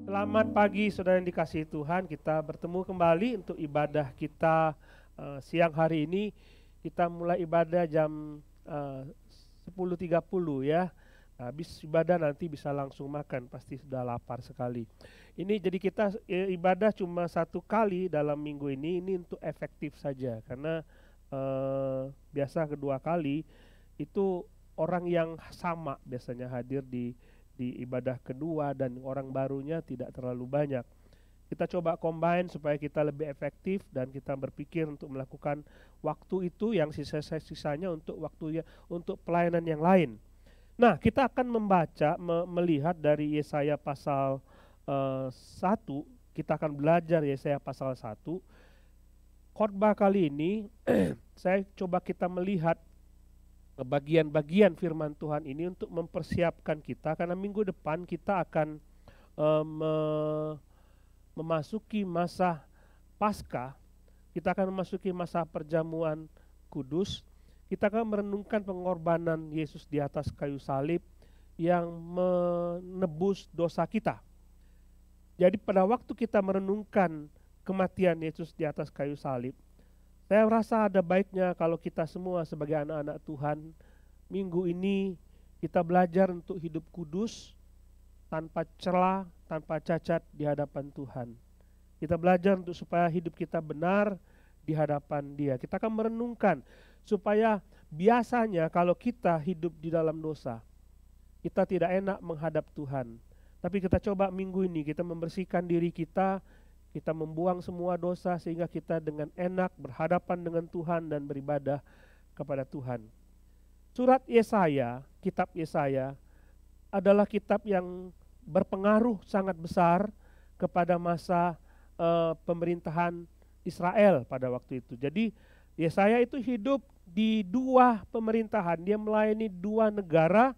Selamat pagi saudara yang dikasihi Tuhan, kita bertemu kembali untuk ibadah kita siang hari ini. Kita mulai ibadah jam 10.30 ya. Habis ibadah nanti bisa langsung makan, pasti sudah lapar sekali. Ini jadi kita ibadah cuma satu kali dalam minggu ini untuk efektif saja. Karena biasa kedua kali itu orang yang sama biasanya hadir di ibadah kedua dan orang barunya tidak terlalu banyak. Kita coba combine supaya kita lebih efektif dan kita berpikir untuk melakukan waktu itu yang sisanya untuk waktunya untuk pelayanan yang lain. Nah, kita akan membaca melihat dari Yesaya pasal 1, kita akan belajar Yesaya pasal 1. Khotbah kali ini saya coba kita melihat bagian-bagian firman Tuhan ini untuk mempersiapkan kita, karena minggu depan kita akan memasuki masa Paskah, kita akan memasuki masa perjamuan kudus, kita akan merenungkan pengorbanan Yesus di atas kayu salib yang menebus dosa kita. Jadi pada waktu kita merenungkan kematian Yesus di atas kayu salib, saya rasa ada baiknya kalau kita semua sebagai anak-anak Tuhan, minggu ini kita belajar untuk hidup kudus, tanpa celah, tanpa cacat di hadapan Tuhan. Kita belajar untuk supaya hidup kita benar di hadapan Dia. Kita akan merenungkan supaya biasanya kalau kita hidup di dalam dosa, kita tidak enak menghadap Tuhan. Tapi kita coba minggu ini kita membersihkan diri kita membuang semua dosa sehingga kita dengan enak berhadapan dengan Tuhan dan beribadah kepada Tuhan. Surat Yesaya, kitab Yesaya adalah kitab yang berpengaruh sangat besar kepada masa pemerintahan Israel pada waktu itu. Jadi Yesaya itu hidup di dua pemerintahan, dia melayani dua negara,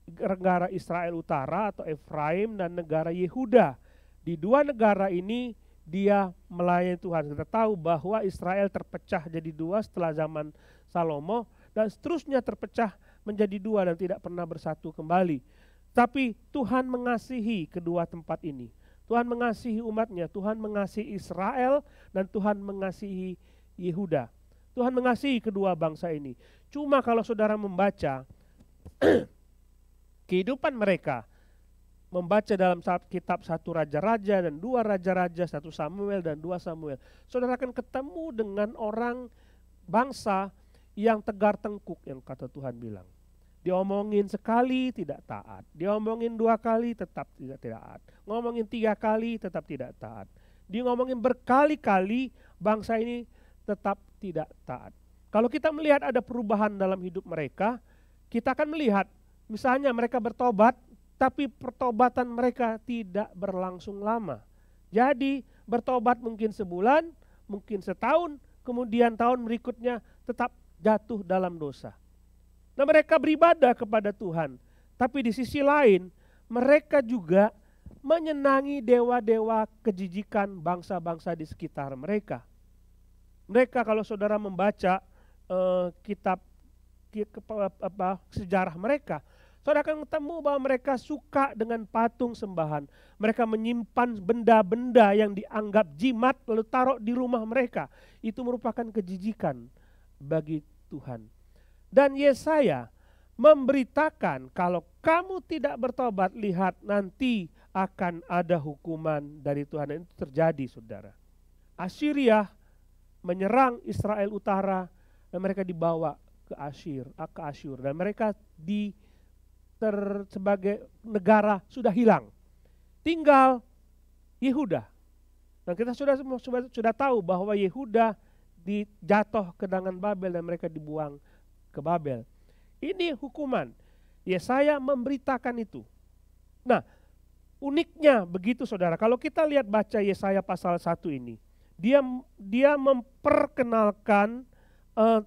negara Israel Utara atau Efraim dan negara Yehuda. Di dua negara ini dia melayani Tuhan. Kita tahu bahwa Israel terpecah jadi dua setelah zaman Salomo dan seterusnya terpecah menjadi dua dan tidak pernah bersatu kembali. Tapi Tuhan mengasihi kedua tempat ini. Tuhan mengasihi umatnya, Tuhan mengasihi Israel dan Tuhan mengasihi Yehuda. Tuhan mengasihi kedua bangsa ini. Cuma kalau saudara membaca kehidupan mereka, membaca dalam kitab 1 Raja-Raja dan 2 Raja-Raja, 1 Samuel dan 2 Samuel, saudara akan ketemu dengan orang bangsa yang tegar tengkuk yang kata Tuhan bilang. Diomongin sekali tidak taat, diomongin 2 kali tetap tidak taat, ngomongin 3 kali tetap tidak taat, ngomongin berkali-kali bangsa ini tetap tidak taat. Kalau kita melihat ada perubahan dalam hidup mereka, kita akan melihat misalnya mereka bertobat, tapi pertobatan mereka tidak berlangsung lama. Jadi bertobat mungkin sebulan, mungkin setahun, kemudian tahun berikutnya tetap jatuh dalam dosa. Nah, mereka beribadah kepada Tuhan, tapi di sisi lain mereka juga menyenangi dewa-dewa kejijikan bangsa-bangsa di sekitar mereka. Mereka kalau saudara membaca kitab sejarah mereka, saudara akan ketemu bahwa mereka suka dengan patung sembahan. Mereka menyimpan benda-benda yang dianggap jimat lalu taruh di rumah mereka. Itu merupakan kejijikan bagi Tuhan. Dan Yesaya memberitakan kalau kamu tidak bertobat, lihat nanti akan ada hukuman dari Tuhan. Dan itu terjadi saudara. Assyria menyerang Israel Utara dan mereka dibawa ke Asyur. Dan mereka sebagai negara sudah hilang, tinggal Yehuda. Dan kita sudah tahu bahwa Yehuda dijatuh ke tangan Babel dan mereka dibuang ke Babel. Ini hukuman. Yesaya memberitakan itu. Nah, uniknya begitu saudara, kalau kita lihat baca Yesaya pasal 1 ini, dia memperkenalkan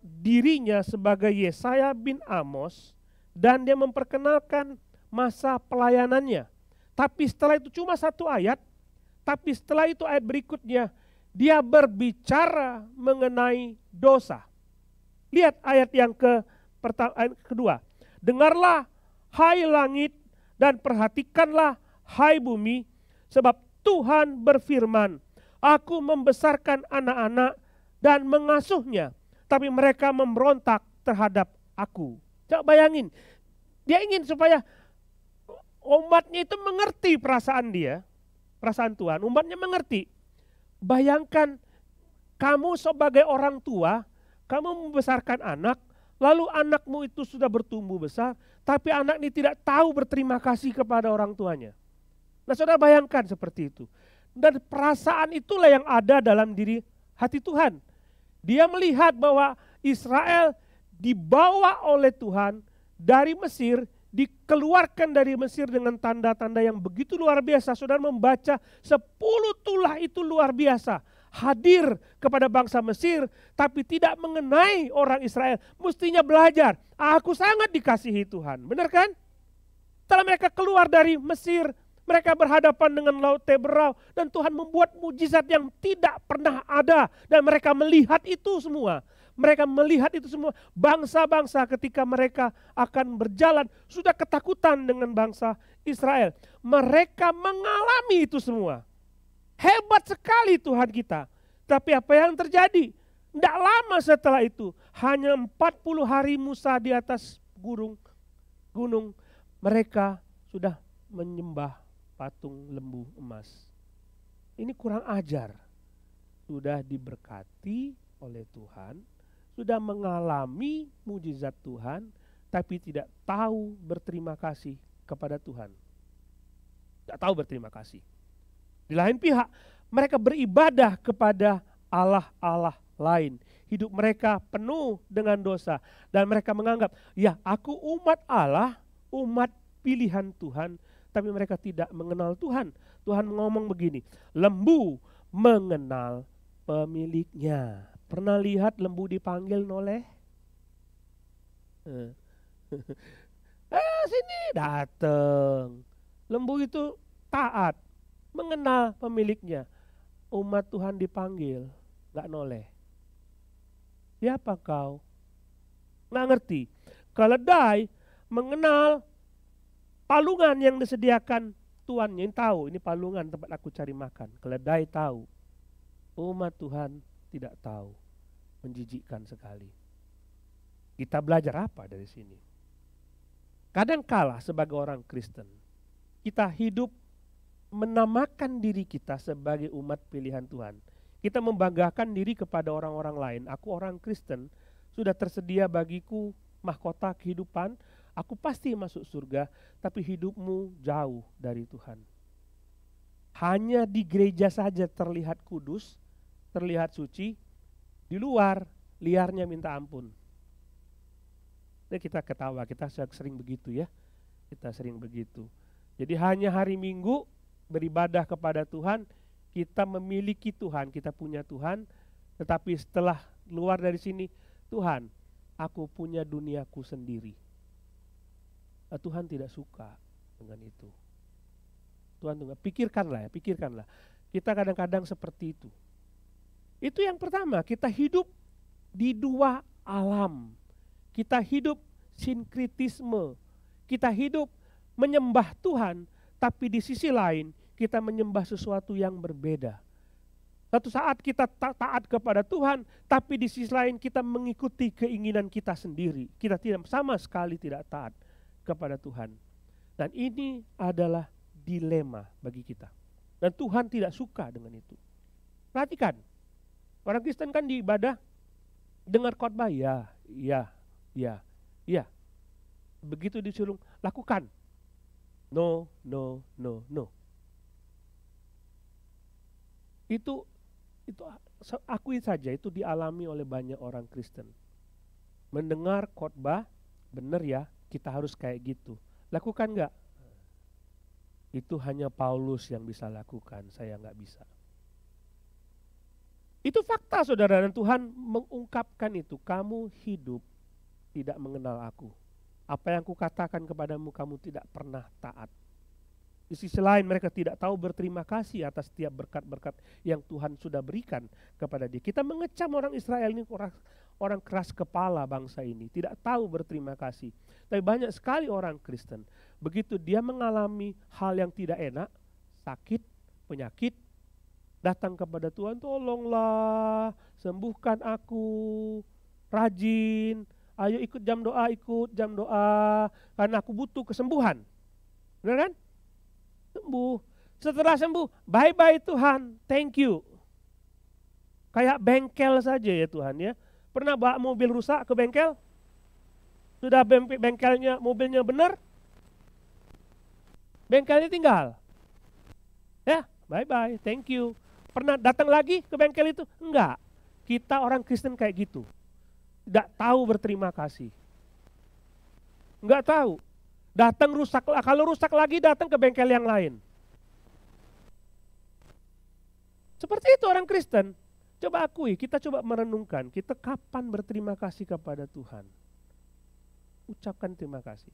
dirinya sebagai Yesaya bin Amos. Dan dia memperkenalkan masa pelayanannya. Tapi setelah itu cuma 1 ayat. Tapi setelah itu ayat berikutnya dia berbicara mengenai dosa. Lihat ayat yang kedua. Dengarlah hai langit dan perhatikanlah hai bumi, Sebab Tuhan berfirman, aku membesarkan anak-anak dan mengasuhnya, tapi mereka memberontak terhadap aku. Coba bayangin, dia ingin supaya umatnya itu mengerti perasaan dia, perasaan Tuhan. Umatnya mengerti. Bayangkan kamu sebagai orang tua, kamu membesarkan anak, lalu anakmu itu sudah bertumbuh besar, tapi anak ini tidak tahu berterima kasih kepada orang tuanya. Nah, saudara bayangkan seperti itu. Dan perasaan itulah yang ada dalam diri hati Tuhan. Dia melihat bahwa Israel dibawa oleh Tuhan dari Mesir, dikeluarkan dari Mesir dengan tanda-tanda yang begitu luar biasa. Saudara membaca 10 tulah itu luar biasa. Hadir kepada bangsa Mesir, tapi tidak mengenai orang Israel. Mestinya belajar, aku sangat dikasihi Tuhan. Benar kan? Setelah mereka keluar dari Mesir, mereka berhadapan dengan Laut Teberau, dan Tuhan membuat mujizat yang tidak pernah ada. Dan mereka melihat itu semua. Mereka melihat itu semua. Bangsa-bangsa ketika mereka akan berjalan sudah ketakutan dengan bangsa Israel. Mereka mengalami itu semua. Hebat sekali Tuhan kita. Tapi apa yang terjadi? Tidak lama setelah itu, hanya 40 hari Musa di atas gunung, mereka sudah menyembah patung lembu emas. Ini kurang ajar. Sudah diberkati oleh Tuhan, sudah mengalami mujizat Tuhan, tapi tidak tahu berterima kasih kepada Tuhan. Tidak tahu berterima kasih. Di lain pihak, mereka beribadah kepada Allah-Allah lain. Hidup mereka penuh dengan dosa. Dan mereka menganggap, ya aku umat Allah, umat pilihan Tuhan. Tapi mereka tidak mengenal Tuhan. Tuhan ngomong begini, lembu mengenal pemiliknya. Pernah lihat lembu dipanggil noleh? Sini datang. Lembu itu taat, mengenal pemiliknya. Umat Tuhan dipanggil, gak noleh. Siapa kau? Gak ngerti. Keledai mengenal palungan yang disediakan tuannya. Yang tahu, ini palungan tempat aku cari makan. Keledai tahu. Umat Tuhan tidak tahu. Menjijikkan sekali. Kita belajar apa dari sini? Kadangkala sebagai orang Kristen, kita hidup menamakan diri kita sebagai umat pilihan Tuhan. Kita membanggakan diri kepada orang-orang lain. Aku orang Kristen, sudah tersedia bagiku mahkota kehidupan, aku pasti masuk surga, tapi hidupmu jauh dari Tuhan. Hanya di gereja saja terlihat kudus, terlihat suci, di luar liarnya minta ampun. Nah, kita ketawa, kita sering begitu ya. Kita sering begitu. Jadi hanya hari Minggu beribadah kepada Tuhan, kita memiliki Tuhan, kita punya Tuhan, tetapi setelah keluar dari sini, Tuhan, aku punya duniaku sendiri. Tuhan tidak suka dengan itu. Tuhan juga pikirkanlah. Kita kadang-kadang seperti itu. Itu yang pertama, kita hidup di dua alam. Kita hidup sinkritisme. Kita hidup menyembah Tuhan, tapi di sisi lain kita menyembah sesuatu yang berbeda. Satu saat kita taat kepada Tuhan, tapi di sisi lain kita mengikuti keinginan kita sendiri. Kita tidak sama sekali tidak taat kepada Tuhan. Dan ini adalah dilema bagi kita. Dan Tuhan tidak suka dengan itu. Perhatikan, orang Kristen kan di ibadah dengar khotbah, ya. Begitu disuruh lakukan, no. Itu akui saja, itu dialami oleh banyak orang Kristen. Mendengar khotbah, benar ya, kita harus kayak gitu. Lakukan enggak? Itu hanya Paulus yang bisa lakukan, saya enggak bisa. Itu fakta saudara, dan Tuhan mengungkapkan itu. Kamu hidup tidak mengenal aku. Apa yang kukatakan kepadamu, kamu tidak pernah taat. Di sisi lain mereka tidak tahu berterima kasih atas setiap berkat-berkat yang Tuhan sudah berikan kepada dia. Kita mengecam orang Israel ini, orang keras kepala bangsa ini, tidak tahu berterima kasih. Tapi banyak sekali orang Kristen, begitu dia mengalami hal yang tidak enak, sakit, penyakit, datang kepada Tuhan, tolonglah sembuhkan aku, rajin, ayo ikut jam doa, karena aku butuh kesembuhan. Benar kan? Sembuh. Setelah sembuh, bye-bye Tuhan, thank you. Kayak bengkel saja ya Tuhan ya. Pernah bawa mobil rusak ke bengkel? Sudah bengkelnya, mobilnya benar? Bengkelnya tinggal. Ya, bye-bye, thank you. Pernah datang lagi ke bengkel itu? Enggak. Kita orang Kristen kayak gitu. Tidak tahu berterima kasih. Enggak tahu. Datang rusak, kalau rusak lagi datang ke bengkel yang lain. Seperti itu orang Kristen. Coba akui, kita coba merenungkan, kita kapan berterima kasih kepada Tuhan? Ucapkan terima kasih.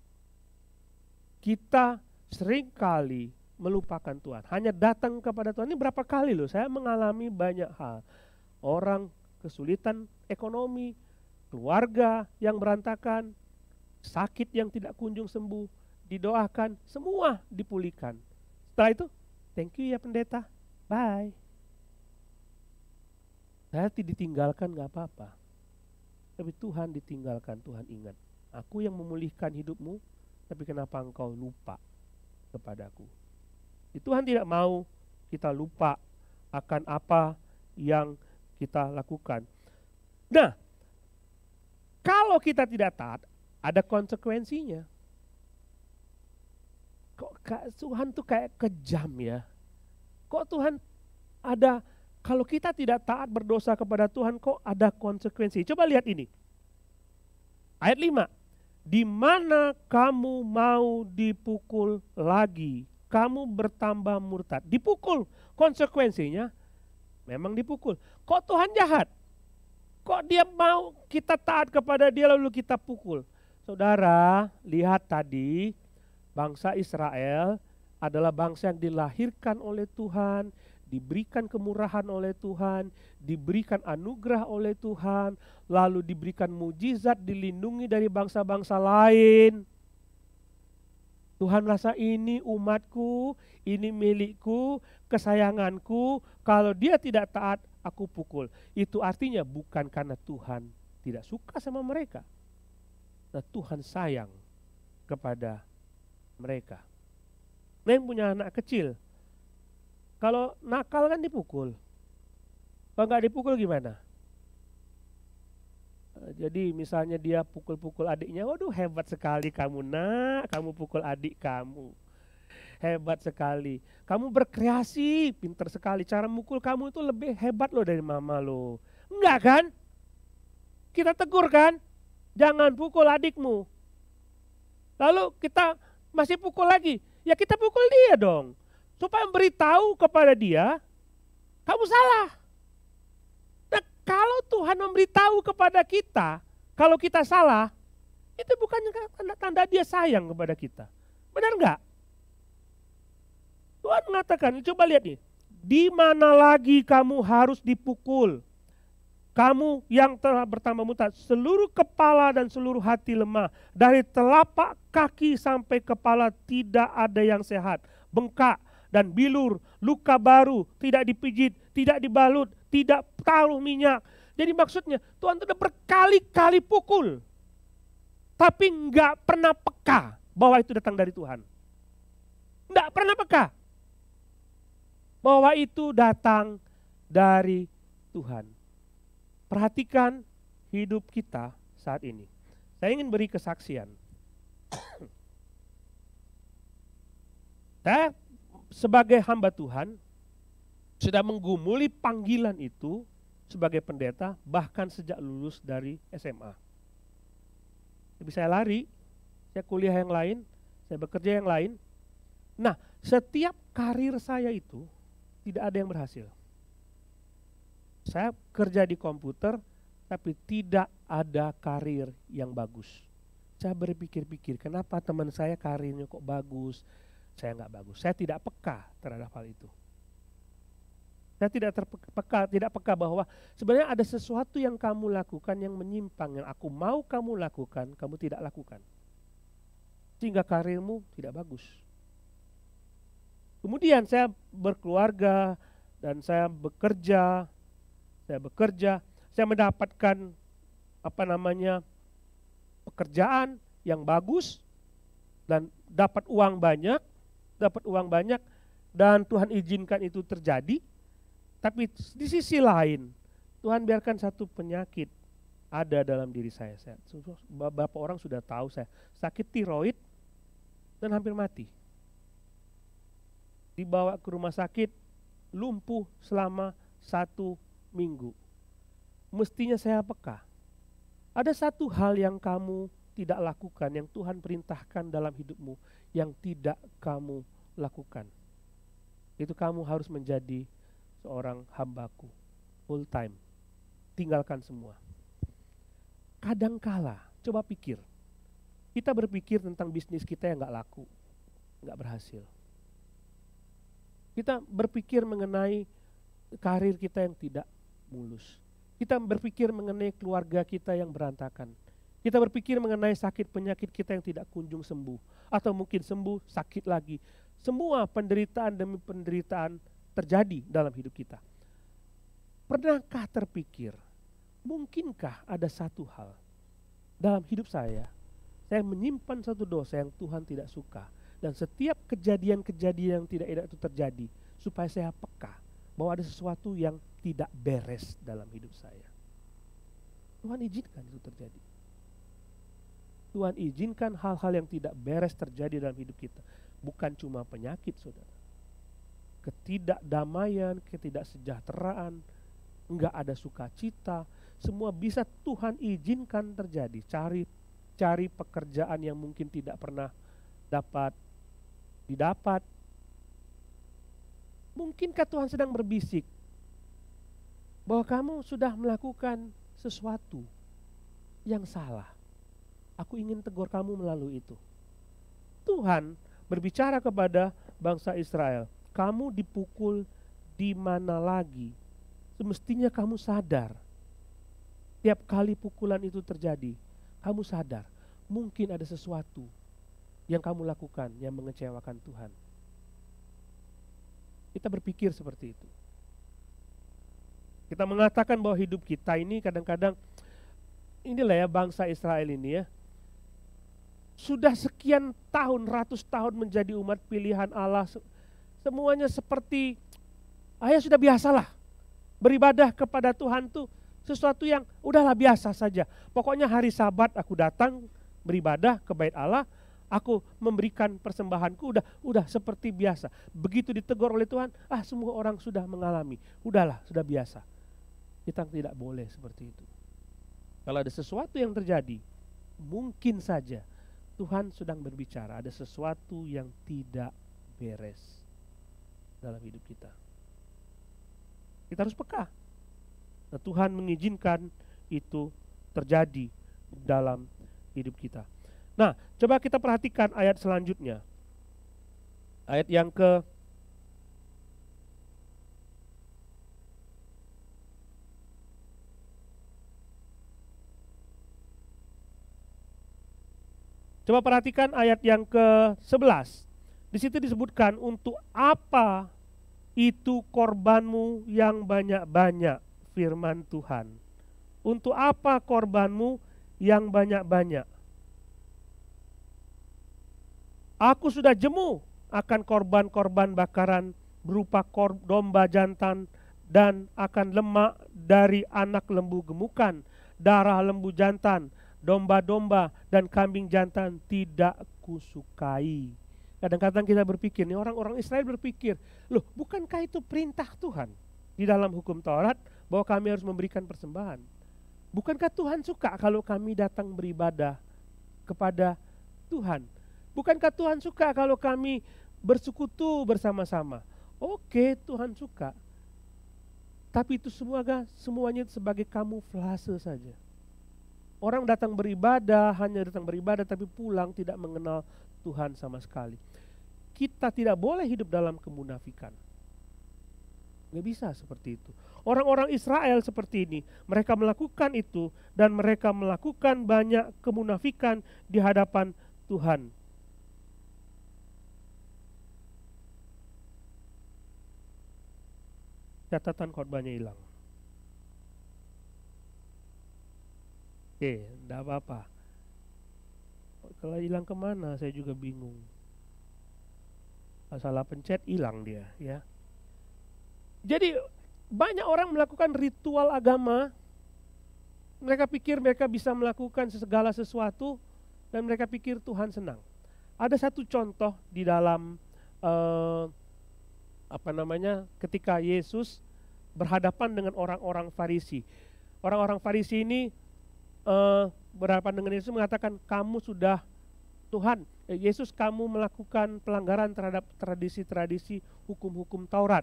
Kita seringkali melupakan Tuhan, hanya datang kepada Tuhan. Ini berapa kali loh, saya mengalami banyak hal. Orang kesulitan ekonomi, keluarga yang berantakan, sakit yang tidak kunjung sembuh, didoakan, semua dipulihkan. Setelah itu, thank you ya pendeta, bye. Saya ditinggalkan gak apa-apa, tapi Tuhan ditinggalkan, Tuhan ingat, aku yang memulihkan hidupmu, tapi kenapa engkau lupa kepadaku? Tuhan tidak mau kita lupa akan apa yang kita lakukan. Nah, kalau kita tidak taat, ada konsekuensinya. Kok Tuhan tuh kayak kejam ya? Kok Tuhan ada, kalau kita tidak taat berdosa kepada Tuhan, kok ada konsekuensi? Coba lihat ini. Ayat 5. Di mana kamu mau dipukul lagi, kamu bertambah murtad. Dipukul, konsekuensinya memang dipukul. Kok Tuhan jahat? Kok dia mau kita taat kepada dia lalu kita pukul? Saudara, lihat tadi, bangsa Israel adalah bangsa yang dilahirkan oleh Tuhan, diberikan kemurahan oleh Tuhan, diberikan anugerah oleh Tuhan, lalu diberikan mujizat, dilindungi dari bangsa-bangsa lain. Tuhan rasa ini umatku, ini milikku, kesayanganku, kalau dia tidak taat, aku pukul. Itu artinya bukan karena Tuhan tidak suka sama mereka. Nah, Tuhan sayang kepada mereka. Nah, yang punya anak kecil, kalau nakal kan dipukul. Kalau nggak dipukul gimana? Jadi misalnya dia pukul-pukul adiknya, waduh hebat sekali kamu nak, kamu pukul adik kamu. Hebat sekali. Kamu berkreasi, pintar sekali. Cara mukul kamu itu lebih hebat loh dari mama loh. Enggak kan? Kita tegur kan? Jangan pukul adikmu. Lalu kita masih pukul lagi. Ya kita pukul dia dong. Supaya memberitahu kepada dia, kamu salah. Nah, kalau Tuhan memberitahu kepada kita, kalau kita salah, itu bukan tanda dia sayang kepada kita. Benar enggak? Tuhan mengatakan, coba lihat nih, di mana lagi kamu harus dipukul? Kamu yang telah bertambah murtad, seluruh kepala dan seluruh hati lemah, dari telapak kaki sampai kepala tidak ada yang sehat, bengkak dan bilur, luka baru, tidak dipijit, tidak dibalut, tidak taruh minyak. Jadi maksudnya Tuhan sudah berkali-kali pukul, tapi enggak pernah peka bahwa itu datang dari Tuhan. Enggak pernah peka bahwa itu datang dari Tuhan. Perhatikan hidup kita saat ini. Saya ingin beri kesaksian. Saya sebagai hamba Tuhan sudah menggumuli panggilan itu sebagai pendeta bahkan sejak lulus dari SMA. Tapi saya lari, saya kuliah yang lain, saya bekerja yang lain. Nah, setiap karir saya itu tidak ada yang berhasil. Saya kerja di komputer, tapi tidak ada karir yang bagus. Saya berpikir-pikir, kenapa teman saya karirnya kok bagus, saya nggak bagus. Saya tidak peka terhadap hal itu. Saya tidak peka bahwa sebenarnya ada sesuatu yang kamu lakukan yang menyimpang, yang aku mau kamu lakukan, kamu tidak lakukan. Sehingga karirmu tidak bagus. Kemudian saya berkeluarga dan saya bekerja, saya mendapatkan pekerjaan yang bagus dan dapat uang banyak dan Tuhan izinkan itu terjadi. Tapi di sisi lain Tuhan biarkan satu penyakit ada dalam diri saya. Beberapa orang sudah tahu saya sakit tiroid dan hampir mati. Dibawa ke rumah sakit, lumpuh selama 1 minggu. Mestinya saya peka. Ada satu hal yang kamu tidak lakukan, yang Tuhan perintahkan dalam hidupmu, yang tidak kamu lakukan. Itu kamu harus menjadi seorang hambaku, full time. Tinggalkan semua. Kadangkala, coba pikir. Kita berpikir tentang bisnis kita yang gak laku, gak berhasil. Kita berpikir mengenai karir kita yang tidak mulus. Kita berpikir mengenai keluarga kita yang berantakan. Kita berpikir mengenai sakit penyakit kita yang tidak kunjung sembuh. Atau mungkin sembuh, sakit lagi. Semua penderitaan demi penderitaan terjadi dalam hidup kita. Pernahkah terpikir, mungkinkah ada satu hal dalam hidup saya menyimpan satu dosa yang Tuhan tidak suka. Dan setiap kejadian-kejadian yang tidak enak itu terjadi, supaya saya peka bahwa ada sesuatu yang tidak beres dalam hidup saya. Tuhan izinkan itu terjadi. Tuhan izinkan hal-hal yang tidak beres terjadi dalam hidup kita. Bukan cuma penyakit, saudara. Ketidakdamaian, ketidaksejahteraan, enggak ada sukacita, semua bisa Tuhan izinkan terjadi. Cari pekerjaan yang mungkin tidak pernah didapat. Mungkinkah Tuhan sedang berbisik bahwa kamu sudah melakukan sesuatu yang salah? Aku ingin tegur kamu melalui itu. Tuhan berbicara kepada bangsa Israel, kamu dipukul di mana lagi? Semestinya kamu sadar. Tiap kali pukulan itu terjadi, kamu sadar mungkin ada sesuatu yang kamu lakukan yang mengecewakan Tuhan. Kita berpikir seperti itu. Kita mengatakan bahwa hidup kita ini kadang-kadang, inilah ya bangsa Israel ini ya, sudah sekian tahun, ratus tahun menjadi umat pilihan Allah. Semuanya seperti, sudah biasalah. Beribadah kepada Tuhan tuh sesuatu yang udahlah biasa saja. Pokoknya hari Sabat aku datang beribadah ke bait Allah, aku memberikan persembahanku, udah seperti biasa. Begitu ditegur oleh Tuhan, semua orang sudah mengalami. Udahlah, sudah biasa. Kita tidak boleh seperti itu. Kalau ada sesuatu yang terjadi, mungkin saja Tuhan sedang berbicara, ada sesuatu yang tidak beres dalam hidup kita. Kita harus peka. Nah, Tuhan mengizinkan itu terjadi dalam hidup kita. Nah, coba kita perhatikan ayat selanjutnya. Ayat yang ke Coba perhatikan ayat yang ke-11. Di situ disebutkan, untuk apa itu korbanmu yang banyak-banyak, firman Tuhan. Untuk apa korbanmu yang banyak-banyak? Aku sudah jemu akan korban-korban bakaran berupa domba jantan dan akan lemak dari anak lembu gemukan, darah lembu jantan, domba-domba dan kambing jantan tidak kusukai. Kadang-kadang kita berpikir, nih orang-orang Israel berpikir, loh bukankah itu perintah Tuhan di dalam hukum Taurat bahwa kami harus memberikan persembahan? Bukankah Tuhan suka kalau kami datang beribadah kepada Tuhan? Bukankah Tuhan suka kalau kami bersekutu bersama-sama? Oke, Tuhan suka. Tapi itu semuanya sebagai kamuflase saja. Orang datang beribadah, hanya datang beribadah tapi pulang tidak mengenal Tuhan sama sekali. Kita tidak boleh hidup dalam kemunafikan. Nggak bisa seperti itu. Orang-orang Israel seperti ini, mereka melakukan itu dan mereka melakukan banyak kemunafikan di hadapan Tuhan. catatan khotbahnya hilang. Oke, enggak apa-apa. Kalau hilang kemana saya juga bingung. Salah pencet hilang dia, ya. Jadi banyak orang melakukan ritual agama. Mereka pikir mereka bisa melakukan segala sesuatu dan mereka pikir Tuhan senang. Ada satu contoh di dalam ketika Yesus berhadapan dengan orang-orang Farisi. Orang-orang Farisi ini berhadapan dengan Yesus mengatakan, kamu sudah Tuhan, Yesus, kamu melakukan pelanggaran terhadap tradisi-tradisi hukum-hukum Taurat.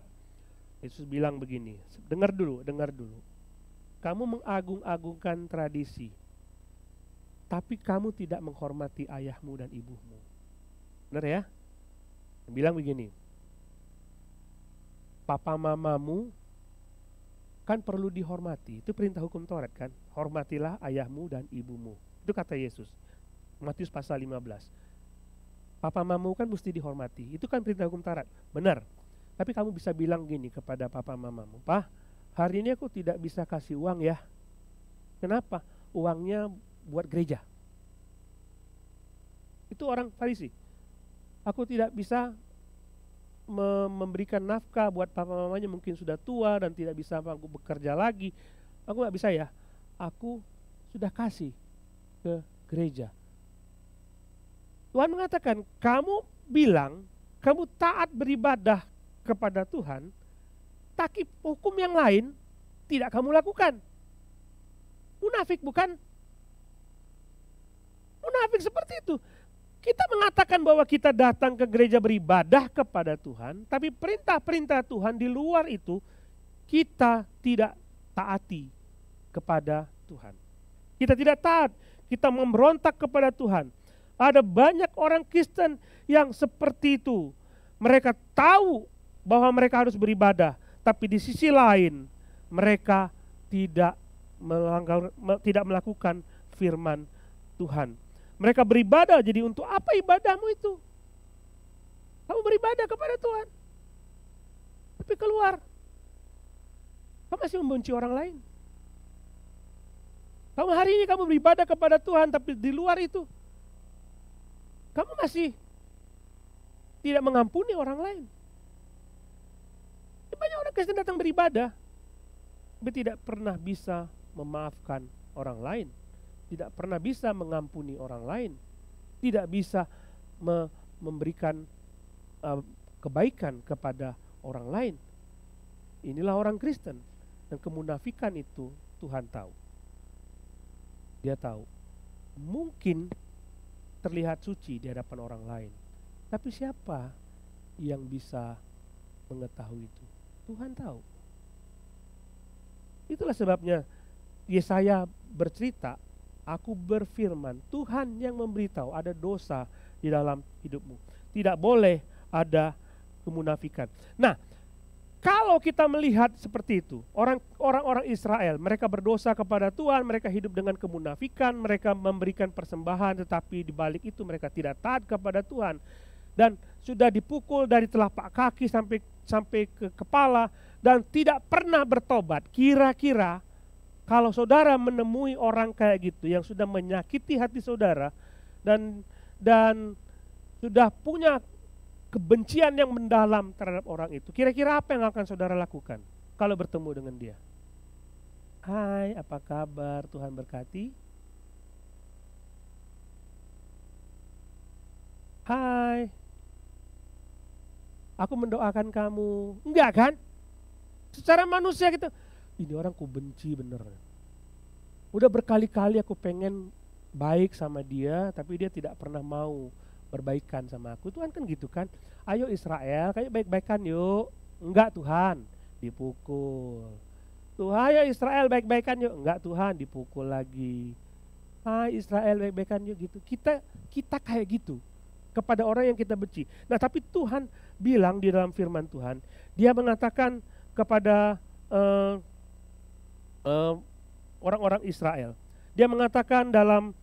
Yesus bilang begini, dengar dulu. Kamu mengagung-agungkan tradisi, tapi kamu tidak menghormati ayahmu dan ibumu. Benar ya? Bilang begini, papa mamamu kan perlu dihormati. Itu perintah hukum Taurat kan. Hormatilah ayahmu dan ibumu. Itu kata Yesus. Matius pasal 15. Papa mamamu kan mesti dihormati. Itu kan perintah hukum Taurat. Benar. Tapi kamu bisa bilang gini kepada papa mamamu, Pak, hari ini aku tidak bisa kasih uang ya. Kenapa? Uangnya buat gereja. Itu orang Farisi. Aku tidak bisa memberikan nafkah buat papa mamanya, mungkin sudah tua dan tidak bisa aku bekerja lagi. Aku gak bisa ya. Aku sudah kasih ke gereja. Tuhan mengatakan, kamu bilang kamu taat beribadah kepada Tuhan, tapi hukum yang lain tidak kamu lakukan. Munafik bukan? Munafik seperti itu. Kita mengatakan bahwa kita datang ke gereja beribadah kepada Tuhan, tapi perintah-perintah Tuhan di luar itu kita tidak taati kepada Tuhan. Kita tidak taat, kita memberontak kepada Tuhan. Ada banyak orang Kristen yang seperti itu. Mereka tahu bahwa mereka harus beribadah, tapi di sisi lain mereka tidak melakukan firman Tuhan. Mereka beribadah, jadi untuk apa ibadahmu itu? Kamu beribadah kepada Tuhan, tapi keluar kamu masih membenci orang lain. Kamu hari ini kamu beribadah kepada Tuhan, tapi di luar itu kamu masih tidak mengampuni orang lain. Banyak orang Kristen datang beribadah, tapi tidak pernah bisa memaafkan orang lain, tidak pernah bisa mengampuni orang lain, tidak bisa memberikan kebaikan kepada orang lain. Inilah orang Kristen, dan kemunafikan itu Tuhan tahu. Dia tahu mungkin terlihat suci di hadapan orang lain, tapi siapa yang bisa mengetahui itu? Tuhan tahu. Itulah sebabnya Yesaya bercerita, aku berfirman, Tuhan yang memberitahu ada dosa di dalam hidupmu. Tidak boleh ada kemunafikan. Nah, kalau kita melihat seperti itu, orang-orang Israel, mereka berdosa kepada Tuhan, mereka hidup dengan kemunafikan, mereka memberikan persembahan, tetapi di balik itu mereka tidak taat kepada Tuhan. Dan sudah dipukul dari telapak kaki sampai ke kepala dan tidak pernah bertobat. Kira-kira kalau saudara menemui orang kayak gitu yang sudah menyakiti hati saudara dan sudah punya kebencian yang mendalam terhadap orang itu, kira-kira apa yang akan saudara lakukan kalau bertemu dengan dia? Hai, apa kabar? Tuhan berkati. Hai, aku mendoakan kamu. Enggak kan? Secara manusia gitu, ini orang ku benci bener. Udah berkali-kali aku pengen baik sama dia, tapi dia tidak pernah mau berbaikan sama aku. Tuhan kan gitu kan, ayo Israel, kayak baik-baikan yuk. Enggak Tuhan, dipukul. Tuhan, ayo Israel baik-baikan yuk. Enggak Tuhan, dipukul lagi. Hai Israel baik-baikan yuk gitu. Kita kayak gitu kepada orang yang kita benci. Nah tapi Tuhan bilang di dalam firman Tuhan, dia mengatakan kepada orang-orang Israel, dia mengatakan dalam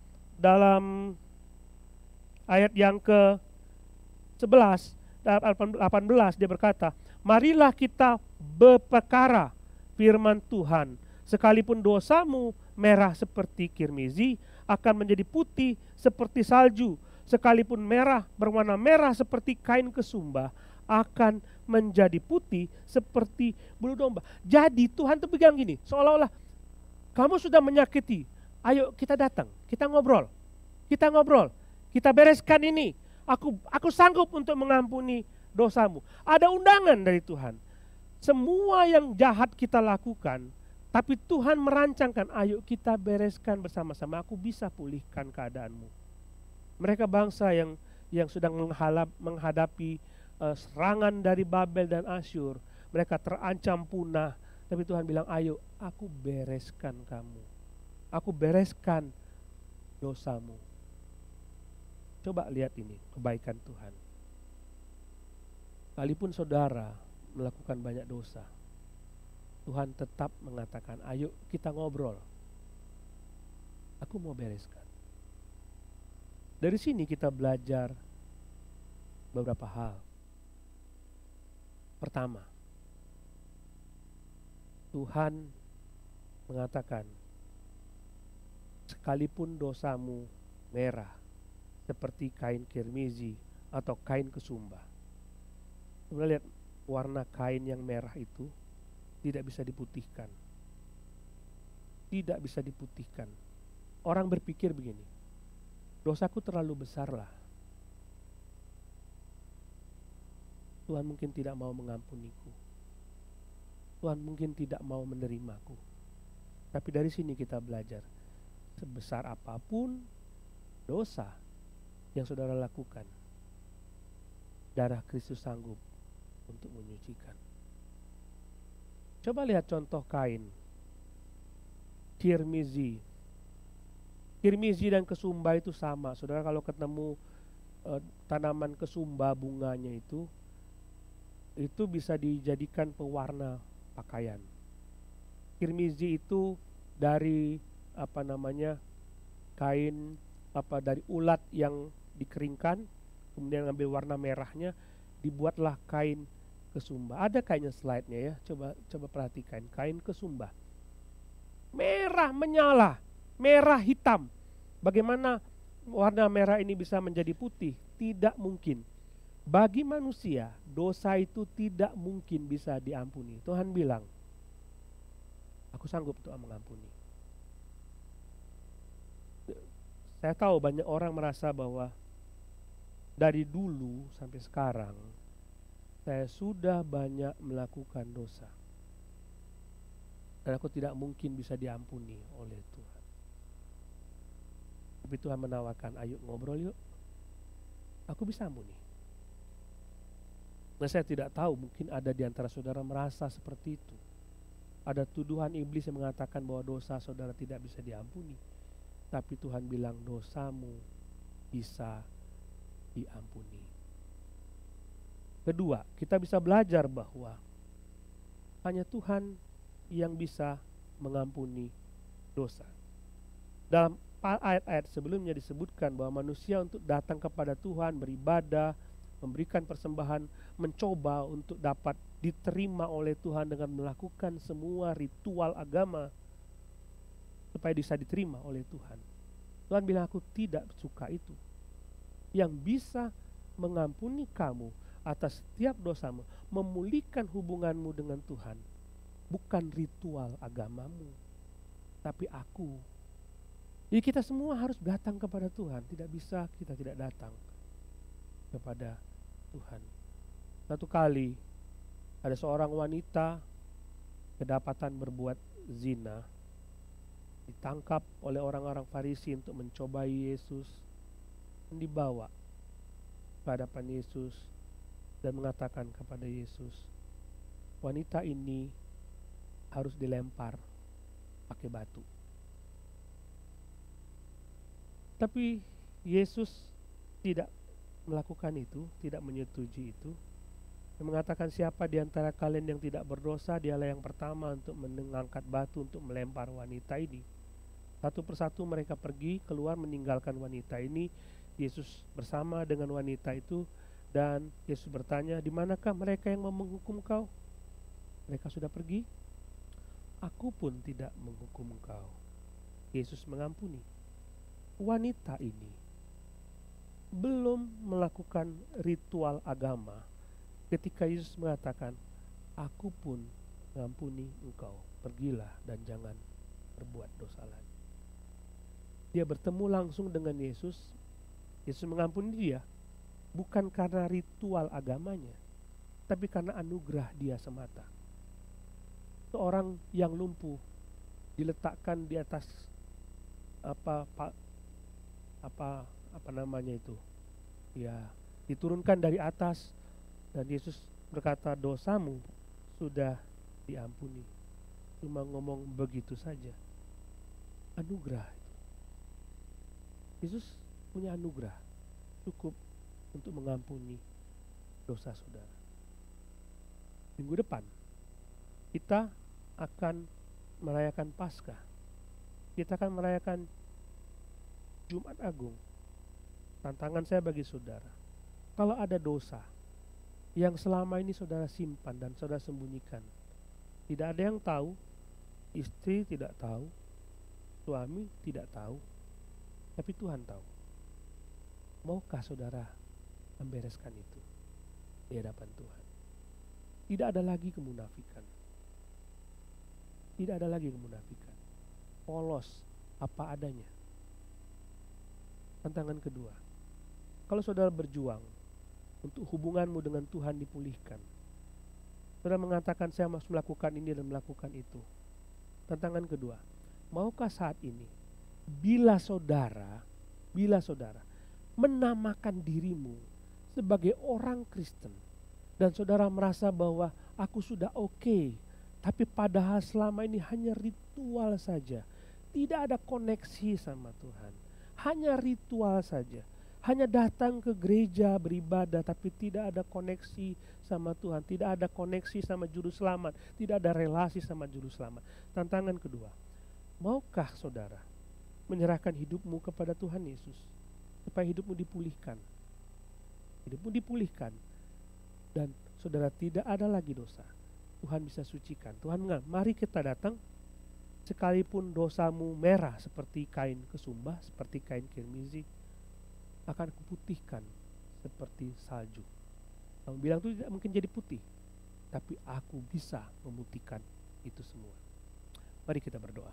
ayat yang ke-11, 18 dia berkata, marilah kita berperkara firman Tuhan, sekalipun dosamu merah seperti kirmizi akan menjadi putih seperti salju, sekalipun merah berwarna merah seperti kain kesumba akan menjadi putih seperti bulu domba. Jadi Tuhan tuh bilang gini, seolah-olah kamu sudah menyakiti, ayo kita datang, kita ngobrol, kita bereskan ini. Aku sanggup untuk mengampuni dosamu. Ada undangan dari Tuhan. Semua yang jahat kita lakukan, tapi Tuhan merancangkan, ayo kita bereskan bersama-sama, aku bisa pulihkan keadaanmu. Mereka bangsa yang sedang menghadapi serangan dari Babel dan Asyur, mereka terancam punah, tapi Tuhan bilang, ayo aku bereskan kamu, aku bereskan dosamu. Coba lihat ini kebaikan Tuhan. Sekalipun saudara melakukan banyak dosa, Tuhan tetap mengatakan, ayo kita ngobrol, aku mau bereskan. Dari sini kita belajar beberapa hal. Pertama, Tuhan mengatakan, sekalipun dosamu merah seperti kain kirmizi atau kain kesumba. Kita lihat warna kain yang merah itu tidak bisa diputihkan. Tidak bisa diputihkan. Orang berpikir begini, dosaku terlalu besarlah, Tuhan mungkin tidak mau mengampuniku, Tuhan mungkin tidak mau menerimaku. Tapi dari sini kita belajar, sebesar apapun dosa yang saudara lakukan, darah Kristus sanggup untuk menyucikan. Coba lihat contoh kain kirmizi. Kirmizi dan kesumba itu sama. Saudara kalau ketemu tanaman kesumba bunganya itu bisa dijadikan pewarna pakaian. Kirmizi itu dari kain dari ulat yang dikeringkan, kemudian ngambil warna merahnya, dibuatlah kain kesumba. Ada kainnya slide-nya ya. Coba perhatikan kain kesumba. Merah menyala, merah hitam. Bagaimana warna merah ini bisa menjadi putih? Tidak mungkin. Bagi manusia, dosa itu tidak mungkin bisa diampuni. Tuhan bilang, aku sanggup untuk mengampuni. Saya tahu banyak orang merasa bahwa dari dulu sampai sekarang saya sudah banyak melakukan dosa dan aku tidak mungkin bisa diampuni oleh Tuhan. Tapi Tuhan menawarkan, ayo ngobrol yuk, aku bisa ampuni. Nah, saya tidak tahu, mungkin ada di antara saudara merasa seperti itu. Ada tuduhan iblis yang mengatakan bahwa dosa saudara tidak bisa diampuni. Tapi Tuhan bilang dosamu bisa diampuni. Kedua, kita bisa belajar bahwa hanya Tuhan yang bisa mengampuni dosa. Dalam ayat-ayat sebelumnya disebutkan bahwa manusia untuk datang kepada Tuhan, beribadah, memberikan persembahan, mencoba untuk dapat diterima oleh Tuhan dengan melakukan semua ritual agama supaya bisa diterima oleh Tuhan. Tuhan bilang, aku tidak suka itu. Yang bisa mengampuni kamu atas setiap dosamu, memulihkan hubunganmu dengan Tuhan, bukan ritual agamamu, tapi aku. Jadi kita semua harus datang kepada Tuhan. Tidak bisa kita tidak datang kepada Tuhan. Satu kali ada seorang wanita kedapatan berbuat zina, ditangkap oleh orang-orang Farisi untuk mencobai Yesus, dan dibawa ke hadapan Yesus dan mengatakan kepada Yesus, wanita ini harus dilempar pakai batu. Tapi Yesus tidak melakukan itu, tidak menyetujui itu. Dia mengatakan, siapa di antara kalian yang tidak berdosa, dialah yang pertama untuk mengangkat batu untuk melempar wanita ini. Satu persatu mereka pergi keluar meninggalkan wanita ini. Yesus bersama dengan wanita itu, dan Yesus bertanya, di manakah mereka yang mau menghukum kau? Mereka sudah pergi, aku pun tidak menghukum engkau. Yesus mengampuni. Wanita ini belum melakukan ritual agama ketika Yesus mengatakan, aku pun mengampuni engkau, pergilah dan jangan berbuat dosa lagi. Dia bertemu langsung dengan Yesus. Yesus mengampuni dia bukan karena ritual agamanya, tapi karena anugerah dia semata. Seorang yang lumpuh diletakkan di atas apa namanya itu, ya, diturunkan dari atas, dan Yesus berkata, dosamu sudah diampuni. Cuma ngomong begitu saja. Anugerah itu. Yesus punya anugerah cukup untuk mengampuni dosa saudara. Minggu depan kita akan merayakan Paskah. Kita akan merayakan Jumat Agung. Tantangan saya bagi saudara, kalau ada dosa yang selama ini saudara simpan dan saudara sembunyikan, tidak ada yang tahu, istri tidak tahu, suami tidak tahu, tapi Tuhan tahu. Maukah saudara membereskan itu di hadapan Tuhan? Tidak ada lagi kemunafikan. Tidak ada lagi kemunafikan. Polos apa adanya. Tantangan kedua, kalau saudara berjuang untuk hubunganmu dengan Tuhan dipulihkan, saudara mengatakan saya harus melakukan ini dan melakukan itu. Tantangan kedua, maukah saat ini bila saudara menamakan dirimu sebagai orang Kristen dan saudara merasa bahwa aku sudah oke, tapi padahal selama ini hanya ritual saja, tidak ada koneksi sama Tuhan, hanya ritual saja, hanya datang ke gereja beribadah tapi tidak ada koneksi sama Tuhan, tidak ada koneksi sama juru selamat, tidak ada relasi sama juru selamat. Tantangan kedua, maukah saudara menyerahkan hidupmu kepada Tuhan Yesus supaya hidupmu dipulihkan? Hidupmu dipulihkan dan saudara tidak ada lagi dosa. Tuhan bisa sucikan. Tuhan bilang, mari kita datang, sekalipun dosamu merah seperti kain kesumbah, seperti kain kirmizi, akan kuputihkan seperti salju. Kamu bilang itu tidak mungkin jadi putih, tapi aku bisa memutihkan itu semua. Mari kita berdoa.